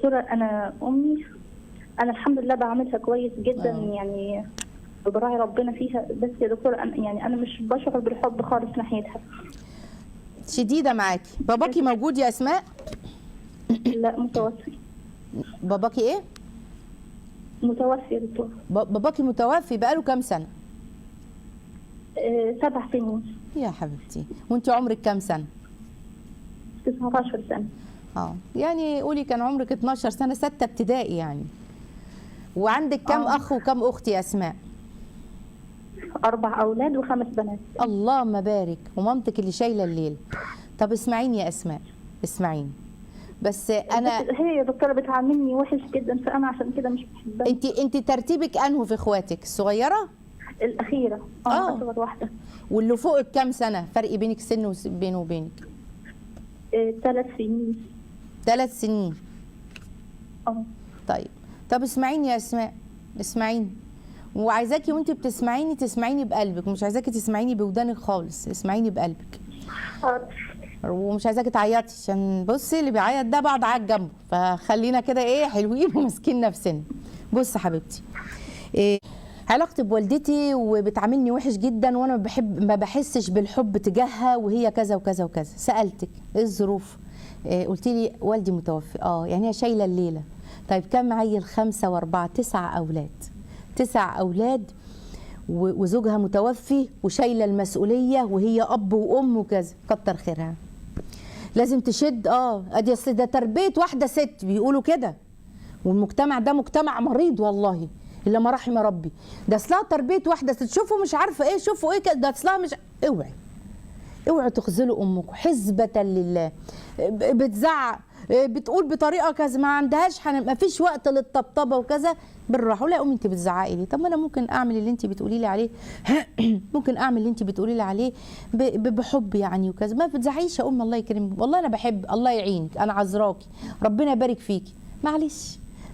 دكتورة أنا أمي، أنا الحمد لله بعملها كويس جدا يعني، براعي ربنا فيها. بس يا دكتورة أنا مش بشعر بالحب خالص ناحيتها. شديدة معاكي. باباكي موجود يا أسماء؟ لا متوفي. باباكي إيه؟ متوفي يا دكتورة. باباكي متوفي بقاله كام سنة؟ 7 سنين. يا حبيبتي، وأنت عمرك كام سنة؟ 19 سنة. يعني قولي كان عمرك 12 سنة، 6 ابتدائي يعني. وعندك كام أخ وكام أخت يا أسماء؟ 4 أولاد و5 بنات. اللهم بارك. ومامتك اللي شايلة الليل. طب اسمعيني يا أسماء، اسمعيني. بس أنا هي يا دكتورة بتعاملني وحش جدا، فأنا عشان كده مش بحبها. أنت ترتيبك أنهو في إخواتك؟ الصغيرة؟ الأخيرة. أصغر واحدة. واللي فوقك كام سنة؟ فرق بينك سن بينه وبينك؟ 3 سنين. 3 سنين. طيب اسمعيني يا أسماء، اسمعيني. وعايزاكي وانت بتسمعيني تسمعيني بقلبك، مش عايزاكي تسمعيني بودانك خالص، اسمعيني بقلبك. ومش عايزاكي تعيطي، عشان بصي اللي بيعيط ده بقعد اعيط جنبه، فخلينا كده ايه حلوين وماسكين نفسنا. بصي حبيبتي، علاقتي بوالدتي وبتعاملني وحش جدا، وانا ما بحسش بالحب تجاهها، وهي كذا وكذا وكذا. سالتك ايه الظروف؟ قلت لي والدي متوفي. يعني هي شايله الليله. طيب كم عيل؟ 5 و4، 9 اولاد. 9 اولاد وزوجها متوفي وشايله المسؤوليه، وهي اب وام وكذا. كتر خيرها. لازم تشد. ادي اصل ده تربيه واحده ست، بيقولوا كده. والمجتمع ده مجتمع مريض والله، الا ما رحم ربي. ده اصلها تربيه واحده ست. شوفوا مش عارفه ايه، شوفوا ايه كده، ده اصلها مش. اوعوا تخذلوا امكم حسبه لله. بتزعق، بتقول بطريقه كذا، ما عندهاش ما فيش وقت للطبطبه وكذا. بالراحه. ولا يا امي انت بتزعقي ليه؟ طب ما انا ممكن اعمل اللي انت بتقولي لي عليه ممكن اعمل اللي انت بتقولي لي عليه بحب يعني وكذا. ما بتزعقيش يا ام، الله يكرمك. والله انا بحب، الله يعينك، انا عذراكي، ربنا يبارك فيكي.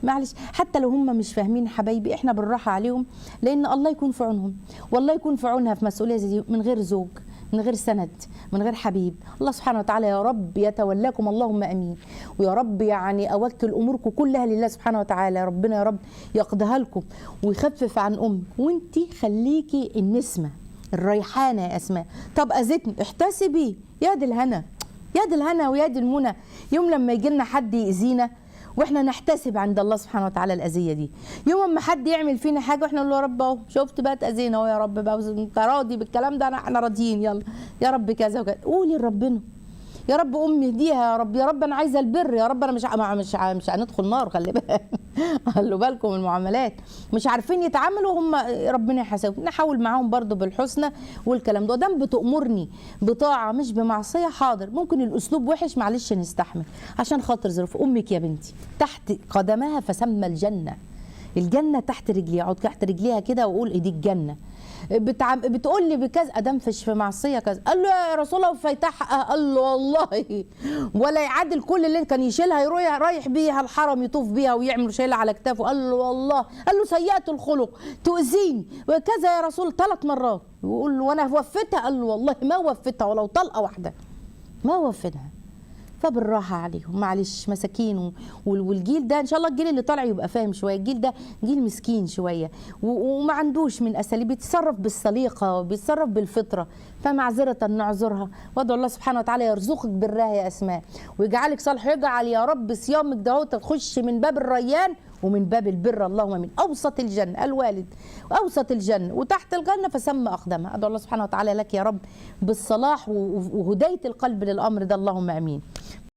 معلش حتى لو هم مش فاهمين حبايبي، احنا بالراحه عليهم، لان الله يكون في عونهم، والله يكون في عونها في مسؤوليه زي دي، من غير زوج، من غير سند، من غير حبيب. الله سبحانه وتعالى يا رب يتولاكم، اللهم امين. ويا رب يعني اوكل اموركم كلها لله سبحانه وتعالى. ربنا يا رب يقضيها لكم ويخفف عن امك. وانتي خليكي النسمه الريحانه يا اسماء. طب اذتني، احتسبي. يا دي الهنا، يا دي الهنا ويا دي المنى. يوم لما يجي لنا حد يأذينا واحنا نحتسب عند الله سبحانه وتعالى الاذيه دي. يوم ما حد يعمل فينا حاجه واحنا نقول له يا رب اهو شفت بقى اتاذينا اهو، يا رب بقى انت راضي بالكلام ده، احنا راضيين، يلا يا رب كذا وكذا. قولي لربنا يا رب امي اهديها، يا رب انا عايزه البر، يا رب انا مش هندخل نار، خلي بالك خلوا بالكم من المعاملات. مش عارفين يتعاملوا هم، ربنا يحاسبهم. نحاول معاهم برضو بالحسنى والكلام ده. دام بتأمرني بطاعه مش بمعصيه، حاضر. ممكن الاسلوب وحش، معلش نستحمل عشان خاطر ظروف امك. يا بنتي تحت قدمها فسمى الجنه. الجنه تحت رجليها، اقعد تحت رجليها كده واقول دي الجنه. بتقول لي بكذا، ادم فيش في معصيه كذا. قال له يا رسول الله وفايتها حقها. قال له والله ولا يعادل كل اللي كان يشيلها يروح رايح بيها الحرم يطوف بيها ويعمل شايلها على كتافه. قال له والله، قال له سيئه الخلق تؤذيني وكذا يا رسول 3 مرات. ويقول له وانا وفيتها؟ قال له والله ما وفيتها ولو طلقه واحده ما وفيتها. فبالراحه عليهم، معلش مساكين. والجيل ده ان شاء الله الجيل اللي طالع يبقى فاهم شويه. الجيل ده جيل مسكين شويه وما عندوش من اساليب، بيتصرف بالسليقه وبيتصرف بالفطره. فمعذره نعذرها، وادعو الله سبحانه وتعالى يرزقك برها يا اسماء، ويجعلك صالح، يجعل يا رب صيامك ده تخش من باب الريان ومن باب البر، اللهم امين. اوسط الجنه الوالد، اوسط الجنه وتحت الجنه فسمى اقدامها. ادعو الله سبحانه وتعالى لك يا رب بالصلاح وهدايه القلب للامر ده، اللهم امين.